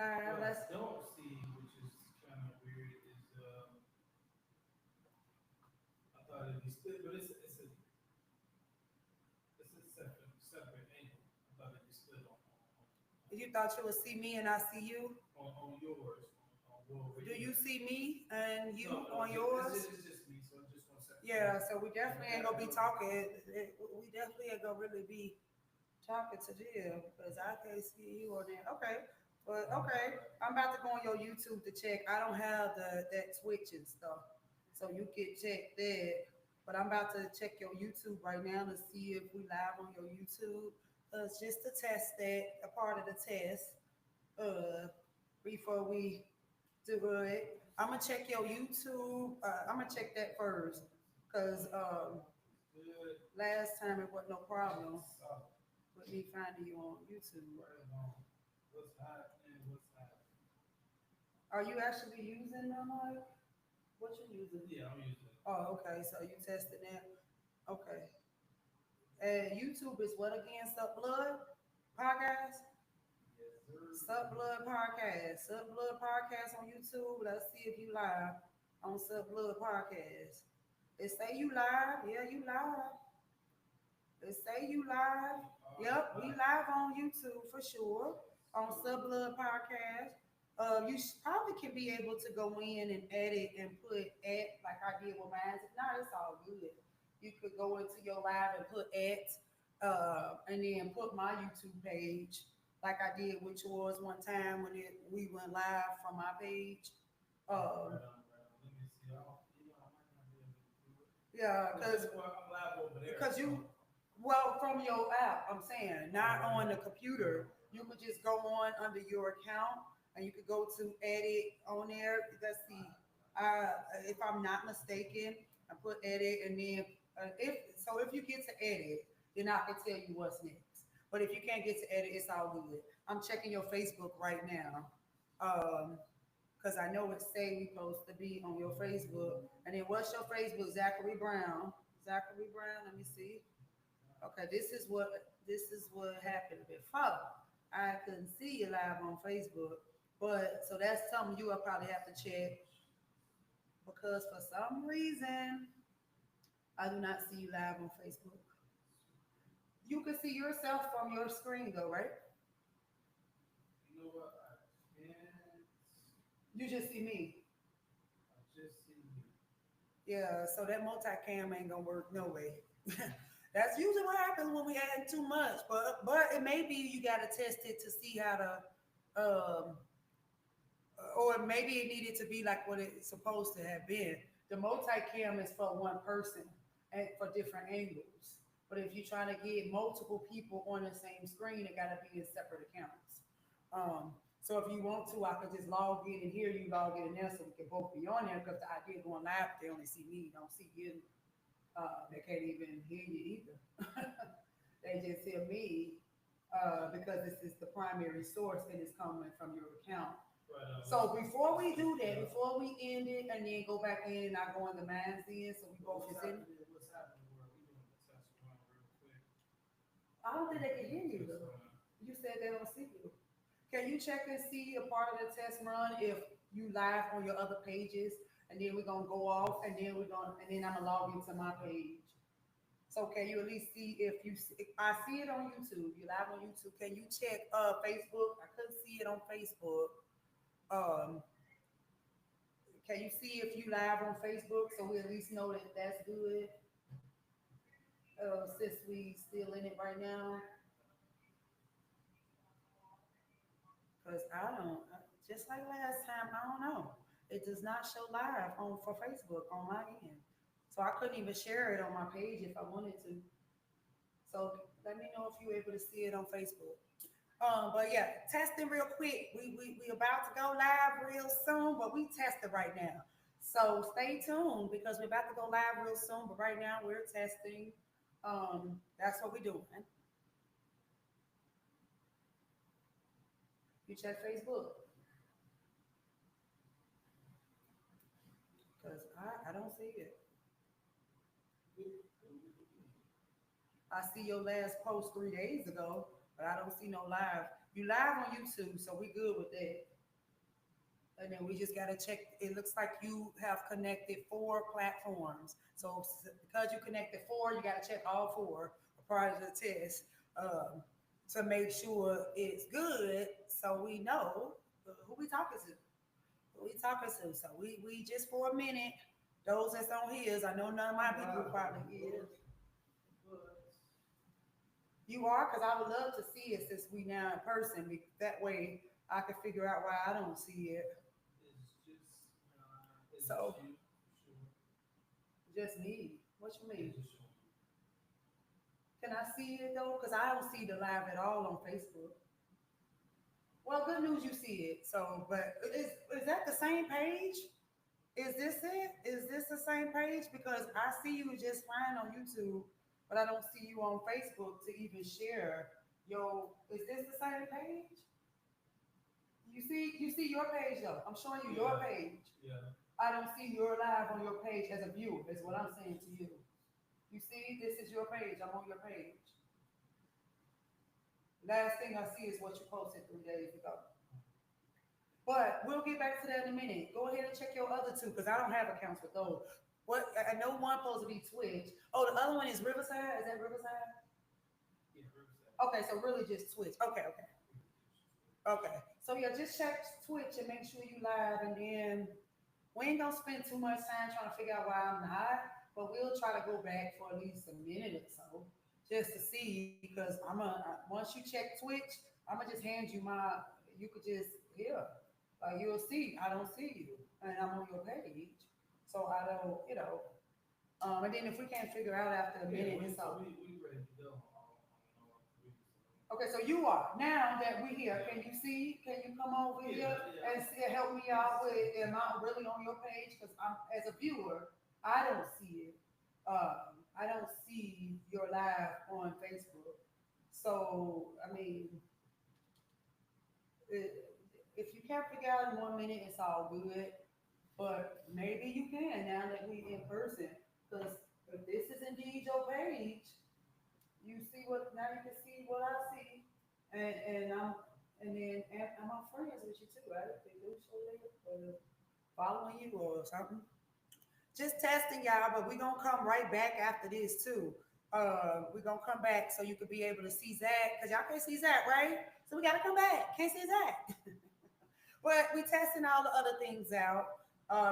live. What I Let's. don't see, which is kind of weird, is I thought it'd be split, but it's a separate angle. I thought it'd be split You thought you would see me and I see you. on yours on your Do you video. see me and you No, no, on yours? it's just me. So just one second. Yeah, so we definitely ain't gonna be talking. We definitely ain't gonna really be talking to them because I can't see you on there. Okay, but okay, I'm about to go on your YouTube to check. I don't have that Twitch and stuff, so you can check that. But I'm about to check your YouTube right now to see if we live on your YouTube. Just to test that, a part of the test. Uh, Before we do it, I'm gonna check your YouTube. I'm gonna check that first, cause Good. last time it wasn't no problem Solid. with me finding you on YouTube. Right on. What's happening? What's happening? Are you actually using the mic? What you using? Yeah, I'm using it. Oh, okay. So you testing that? Okay. And YouTube is what again? Sup Blood Podcast? Yes, sir. Sup Blood Podcast. Sup Blood Podcast on YouTube. Let's see if you live on Sup Blood Podcast. They say you live. Yeah, you live. They say you live. Yep, we live on YouTube for sure on Sub Blood Podcast. Probably can be able to go in and edit and put at like I did with mine. If not, it's all good. You could go into your live and put at, and then put my YouTube page like I did with yours one time when we went live from my page. Right Um, on, right on. Let me see. I might not be able to do it. yeah, because Well, I'm live over there. because you well from your app I'm saying not on the computer. You could just go on under your account and you could go to edit on there. Let's see, if I'm not mistaken, I put edit and then if you get to edit, then I can tell you what's next. But if you can't get to edit, it's all good. I'm checking your Facebook right now, because I know it say we supposed to be on your Facebook. And then what's your Facebook? Zachary Brown. Zachary Brown. Let me see. Okay, this is what happened before. I couldn't see you live on Facebook, but so that's something you will probably have to check because for some reason I do not see you live on Facebook. You can see yourself from your screen though, right? You know what? I can't. You just see me. I just see you. Yeah, so that multicam ain't gonna work no way. That's usually what happens when we add too much, but it may be you gotta test it to see how to, um, or maybe it needed to be like what it's supposed to have been. The multicam is for one person and for different angles. But if you're trying to get multiple people on the same screen, it gotta be in separate accounts. So if you want to, I could just log in and hear you log in there so we can both be on there because the idea of going live, they only see me, don't see you. They can't even hear you either. They just hear me because this is the primary source and it's coming from your account. Right on. So before we do that, before we end it and then go back in and I go in the man's in, so we both is in. What's happening? Where we doing the test run real quick? I don't think they can hear you though. You said they don't see you. Can you check and see a part of the test run if you live on your other pages, and then we're gonna go off, and then I'm gonna log into my page. So can you at least see if I see it on YouTube? You live on YouTube. Can you check Facebook? I couldn't see it on Facebook. Um, can you see if you live on Facebook so we at least know that that's good? Since we still in it right now. Because I don't, just like last time, I don't know. It does not show live on for Facebook on my end. So I couldn't even share it on my page if I wanted to. So let me know if you're able to see it on Facebook. But yeah, testing real quick. We about to go live real soon, but we testing right now. So stay tuned because we're about to go live real soon. But right now we're testing. That's what we're doing. You check Facebook because I don't see it. I see your last post 3 days ago, but I don't see no live. You live on YouTube, so we good with that. And then we just gotta check. It looks like you have connected 4 platforms. So because you connected 4, you gotta check all 4 prior to the test um, to make sure it's good. So we know who we talking to. Who we talking to. So we just for a minute. Those that's on his, I know none of my people probably is. But You are, because I would love to see it since we now in person. That way I can figure out why I don't see it. it's So just you. Sure. just me. What you It's mean? just you. Can I see it though? Because I don't see the live at all on Facebook. Well, good news you see it. So, but is that the same page? Is this it? Is this the same page? Because I see you just fine on YouTube, but I don't see you on Facebook to even share your. Is this the same page? You see your page though. I'm showing you your Yeah. page. Yeah. I don't see your live on your page as a viewer. Is what I'm saying to you. You see, this is your page. I'm on your page. Last thing I see is what you posted 3 days ago. But we'll get back to that in a minute. Go ahead and check your other two because I don't have accounts with those. What I know one supposed to be Twitch. Oh, the other one is Riverside. Is that Riverside? Yeah. Riverside. Okay, so really just Twitch. Okay, okay, okay. So yeah, just check Twitch and make sure you live, and then we ain't gonna spend too much time trying to figure out why I'm not, but we'll try to go back for at least a minute or so just to see because once you check Twitch, I'm gonna just hand you my. You could just yeah, like you'll see. I don't see you, and I'm on your page, so I don't. And then if we can't figure out after a Yeah. minute, it's all. We ready to go. Okay, so you are now that we here. Can you see? Can you come over Yeah. here Yeah. and see, help me out with? Am I really on your page? Because I'm as a viewer, I don't see it. I don't see your live on Facebook. So I mean, it, if you can't figure out in 1 minute, it's all good. But maybe you can now that we in person. Because if this is indeed your page, you see what now you can see what I see, and I'm friends with you too, right? They do show that or following you or something. Just testing y'all, but we're gonna come right back after this too. We're gonna come back so you can be able to see Zach because y'all can't see Zach, right? So we gotta come back. Can't see Zach. But we testing all the other things out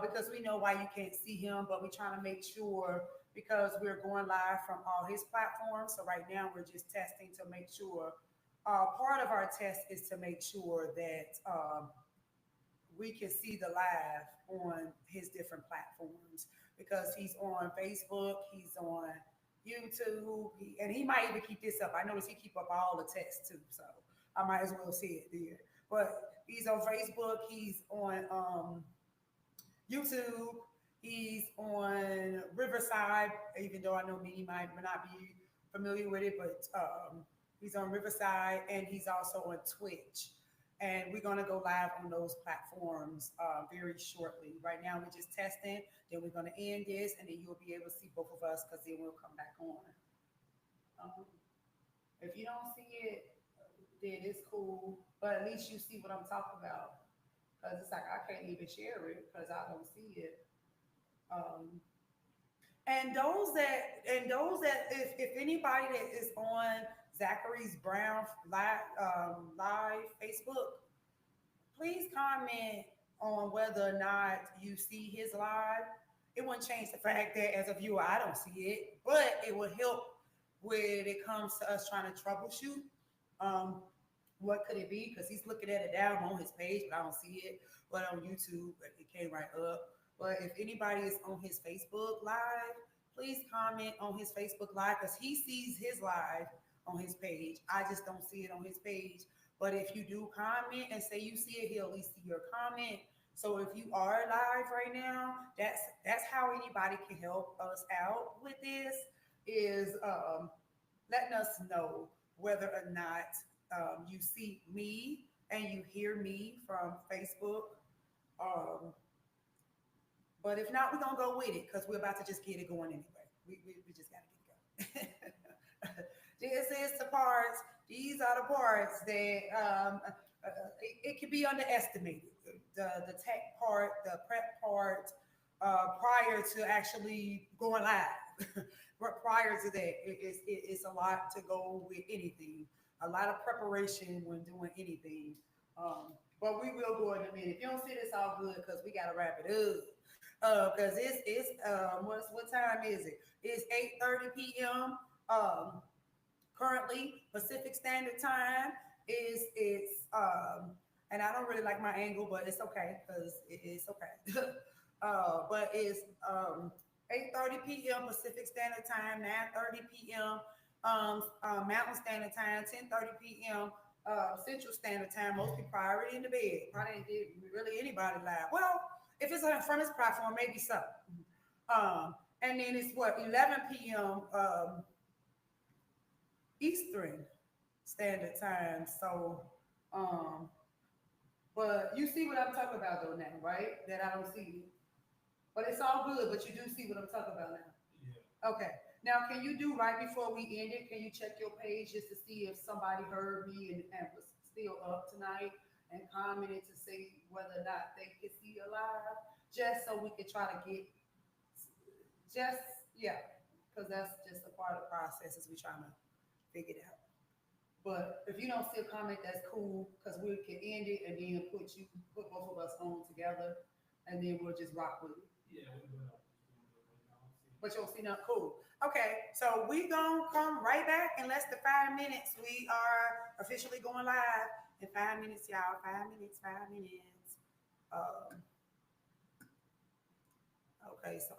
because we know why you can't see him, but we're trying to make sure because we're going live from all his platforms. So right now we're just testing to make sure. Part of our test is to make sure that we can see the live on his different platforms because he's on Facebook, he's on YouTube, and he might even keep this up. I notice he keep up all the tests too, so I might as well see it there. But he's on Facebook, he's on YouTube, he's on Riverside, even though I know many might not be familiar with it, but he's on Riverside and he's also on Twitch. And we're going to go live on those platforms very shortly. Right now, we're just testing. Then we're going to end this, and then you'll be able to see both of us because then we'll come back on. Um, if you don't see it, then it's cool. But at least you see what I'm talking about. Because it's like I can't even share it because I don't see it. Um, and those that if anybody that is on Zachary's Brown live Facebook, please comment on whether or not you see his live. It wouldn't change the fact that as a viewer I don't see it, but it will help when it comes to us trying to troubleshoot. Um, what could it be? Because he's looking at it down on his page, but I don't see it. But on YouTube, it came right up. But if anybody is on his Facebook live, please comment on his Facebook live because he sees his live on his page. I just don't see it on his page. But if you do comment and say you see it, he'll at least see your comment. So if you are live right now, that's how anybody can help us out with this is letting us know whether or not you see me and you hear me from Facebook. Um, but if not, we're gonna go with it because we're about to just get it going anyway. We just gotta get it going. This is the part These are the parts that it can be underestimated. The tech part, the prep part, prior to actually going live. But prior to that, it's a lot to go with anything. A lot of preparation when doing anything. But we will go in a minute. If you don't see this all good, because we gotta wrap it up. Because what time is it? It's 8:30 p.m. Currently Pacific Standard Time is it's and I don't really like my angle, but it's okay because it's okay. But it's 8:30 p.m. Pacific Standard Time, 9:30 p.m. Mountain Standard Time, 10:30 p.m. Central Standard Time. Most people are already in the bed. Probably ain't did really anybody live. Well, if it's from this platform, maybe so. And then it's what 11 p.m. Eastern Standard Time. So, but you see what I'm talking about though now, right? That I don't see you. But it's all good, but you do see what I'm talking about now. Yeah. Okay. Now, can you do right before we end it? Can you check your page just to see if somebody heard me and was still up tonight and commented to say whether or not they could see you live? Just so we could try to get, just, yeah, because that's just a part of the process as we trying to figure it out. But if you don't see a comment, that's cool because we can end it and then put both of us on together and then we'll just rock with it. Yeah, we will. But you'll see nothing cool. Okay, so we gonna come right back in less than 5 minutes. We are officially going live in 5 minutes, y'all. 5 minutes, 5 minutes. Okay, so